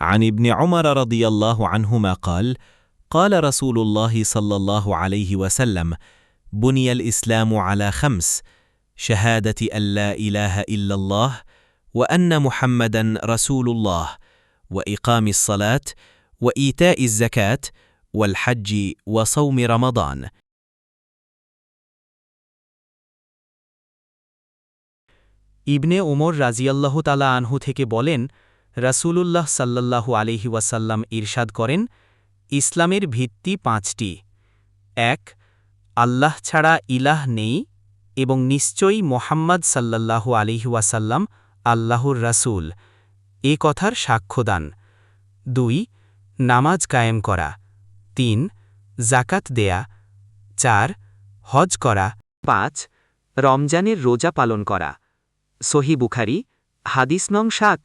عن ابن عمر رضي الله عنهما قال قال رسول الله صلى الله عليه وسلم بني الإسلام على 5: شهادة أن لا إله إلا الله وأن محمدا رسول الله وإقام الصلاة وإيتاء الزكاة والحج وصوم رمضان। ইবনে উমর রাজিয়াল্লাহু তাআলা আনহু থেকে বলেন, রাসূলুল্লাহ সাল্লাল্লাহু আলাইহি ওয়াসাল্লাম ইরশাদ করেন, ইসলামের ভিত্তি 5টি। 1. আল্লাহ ছাড়া ইলাহ নেই এবং নিশ্চয়ই মোহাম্মদ সাল্লাল্লাহু আলাইহি ওয়াসাল্লাম আল্লাহর রাসূল, এ কথার সাক্ষ্যদান। 2. নামাজ কায়েম করা। 3. যাকাত দেয়া। 4. হজ করা। 5. রমজানের রোজা পালন করা। সহিহ বুখারী, হাদিস নং 7।